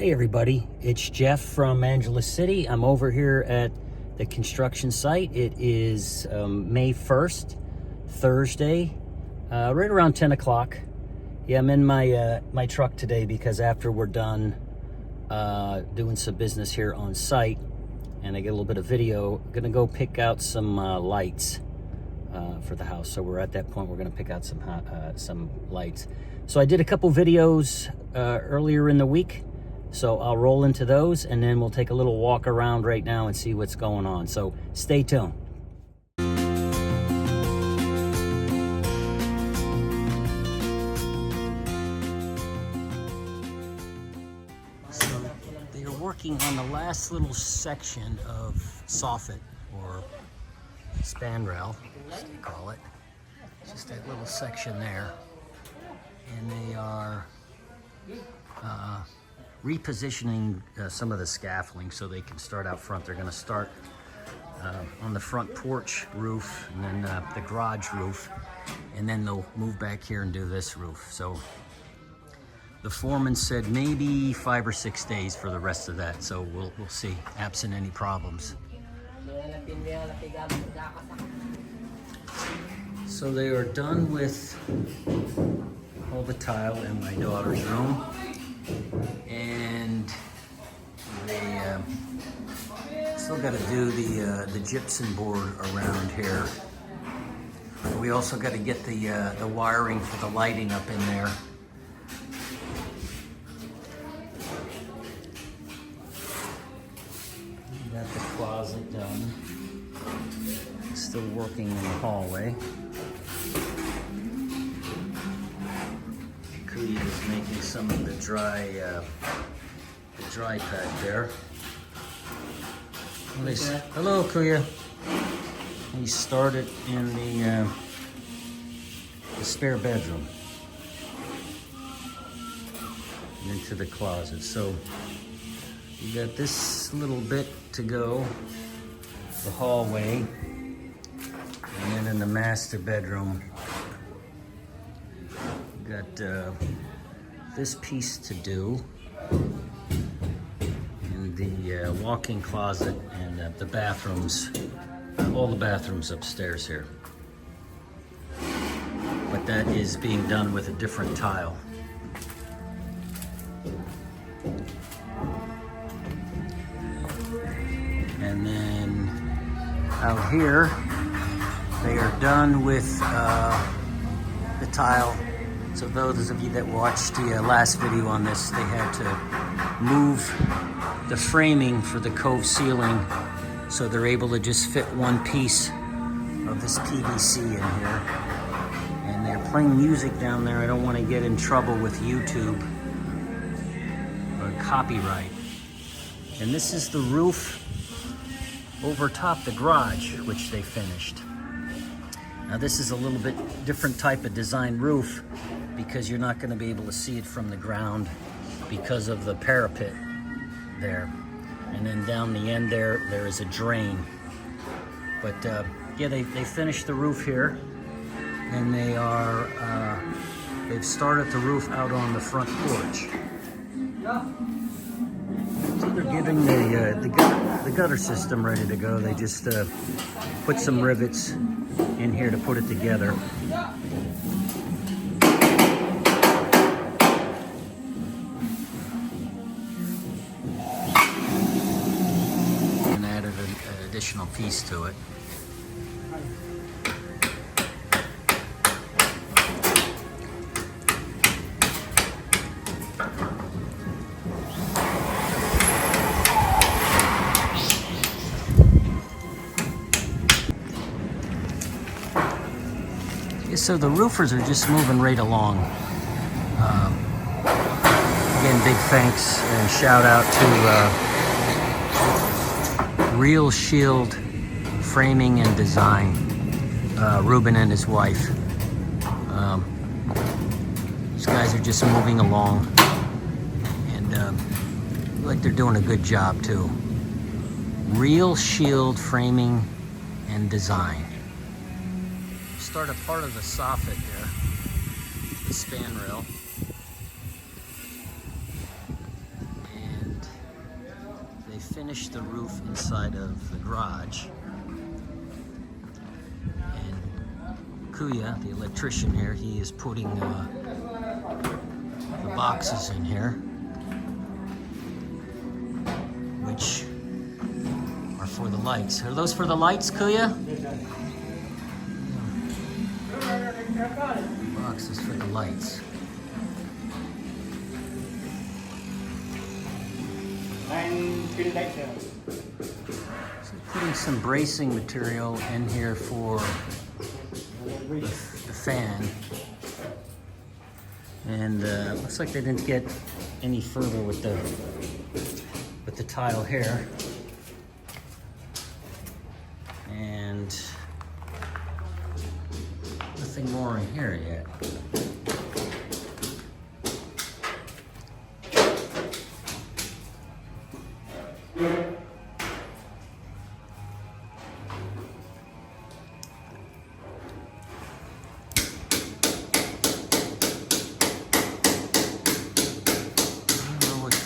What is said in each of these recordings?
Hey everybody, it's Jeff from Angeles City. I'm over here at the construction site. It is May 1st, Thursday, right around 10 o'clock. Yeah, I'm in my truck today because after we're done doing some business here on site and I get a little bit of video, I'm gonna go pick out some lights for the house. So we're at that point, we're gonna pick out some lights. So I did a couple videos earlier in the week. So I'll roll into those and then we'll take a little walk around right now and see what's going on. So stay tuned. So they are working on the last little section of soffit or span rail, as they call it. Just that little section there. And they are repositioning some of the scaffolding so they can start out front. They're going to start on the front porch roof and then the garage roof, and then they'll move back here and do this roof. So the foreman said maybe 5 or 6 days for the rest of that. So we'll see, absent any problems. So they are done with all the tile in my daughter's room. And they still got to do the gypsum board around here. We also got to get the wiring for the lighting up in there. Got the closet done. Still working in the hallway. Is making some of the dry pad there. Hello, Kuya. He started in the spare bedroom and into the closet. So you got this little bit to go, the hallway, and then in the master bedroom. Got this piece to do in the walk-in closet and the bathrooms, all the bathrooms upstairs here. But that is being done with a different tile. And then out here, they are done with the tile. So those of you that watched the last video on this, they had to move the framing for the cove ceiling so they're able to just fit one piece of this PVC in here. And they're playing music down there. I don't want to get in trouble with YouTube or copyright. And this is the roof over top the garage, which they finished. Now this is a little bit different type of design roof because you're not going to be able to see it from the ground because of the parapet there. And then down the end there is a drain. But yeah, they finished the roof here, and they've started the roof out on the front porch. So they're getting the gutter system ready to go. They just put some rivets in here to put it together. And added an additional piece to it. So the roofers are just moving right along. Again, big thanks and shout out to Real Shield Framing and Design, Ruben and his wife. These guys are just moving along, and look like they're doing a good job too. Real Shield Framing and Design. Start a part of the soffit there, the span rail, and finish the roof inside of the garage. And Kuya, the electrician here, he is putting the boxes in here, which are for the lights. Are those for the lights, Kuya? Boxes for the lights. So putting some bracing material in here for the fan. And looks like they didn't get any further with the tile here. And nothing more in here yet.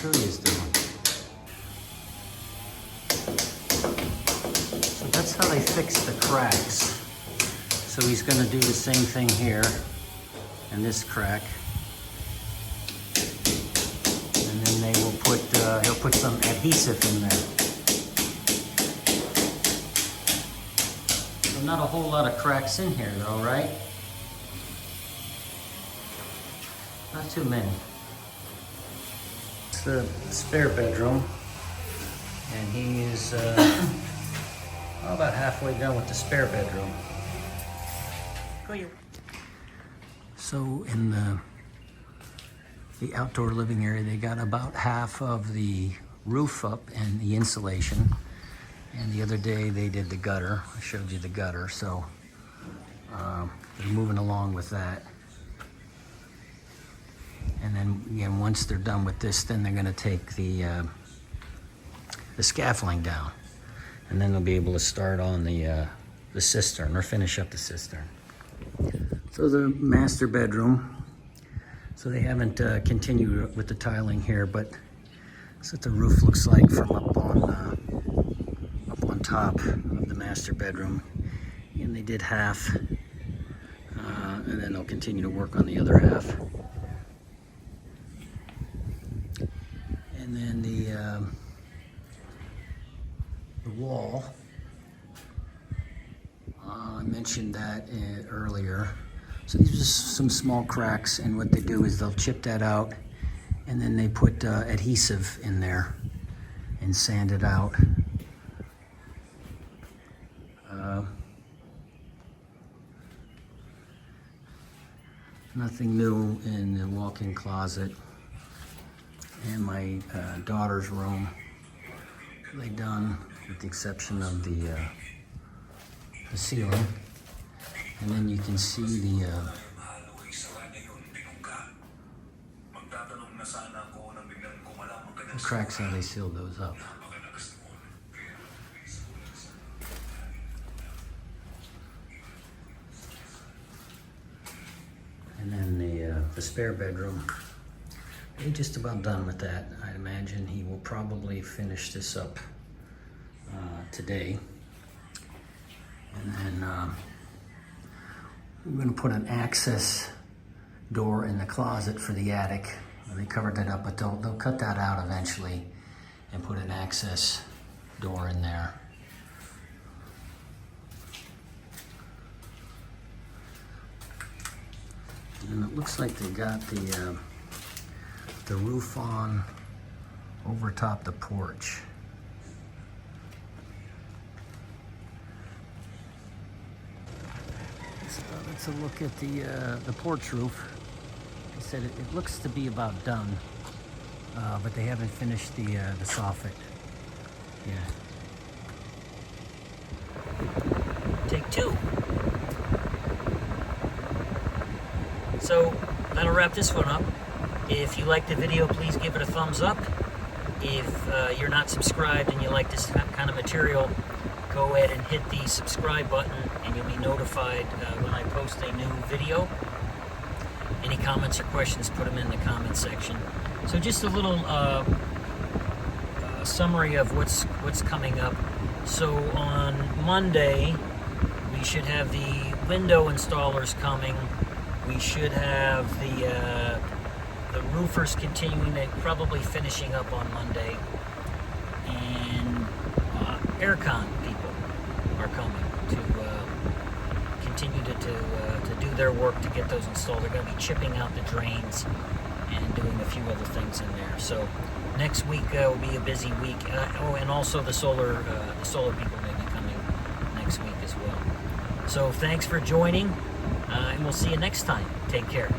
Is doing. So that's how they fix the cracks. So he's going to do the same thing here and this crack, and then they will put he'll put some adhesive in there. So not a whole lot of cracks in here though, right? Not too many. The spare bedroom, and he is about halfway done with the spare bedroom. So in the outdoor living area, they got about half of the roof up and the insulation, and the other day they did the gutter. I showed you the gutter, so they're moving along with that. And then again, once they're done with this, then they're going to take the scaffolding down, and then they'll be able to start on the cistern, or finish up the cistern. So the master bedroom. So they haven't continued with the tiling here, but that's what the roof looks like from up on top of the master bedroom. And they did half, and then they'll continue to work on the other half. And then the wall, I mentioned that earlier. So these are just some small cracks, and what they do is they'll chip that out, and then they put adhesive in there and sand it out. Nothing new in the walk-in closet. And my daughter's room, they done with the exception of the ceiling. And then you can see the cracks, how they sealed those up. And then the spare bedroom, they're just about done with that. I imagine he will probably finish this up today. And then we're going to put an access door in the closet for the attic. They covered that up, but they'll cut that out eventually and put an access door in there. And it looks like they got the roof on over top the porch. So let's look at the porch roof. They said it looks to be about done, but they haven't finished the soffit yet. Take two. So that'll wrap this one up. If you like the video, please give it a thumbs up. If you're not subscribed and you like this kind of material, go ahead and hit the subscribe button and you'll be notified when I post a new video. Any comments or questions, put them in the comment section. So just a little summary of what's coming up. So on Monday, we should have the window installers coming. We should have the roofers continuing, probably finishing up on Monday, and aircon people are coming to continue to do their work to get those installed. They're going to be chipping out the drains and doing a few other things in there. So next week will be a busy week. And also the solar people may be coming next week as well. So thanks for joining, and we'll see you next time. Take care.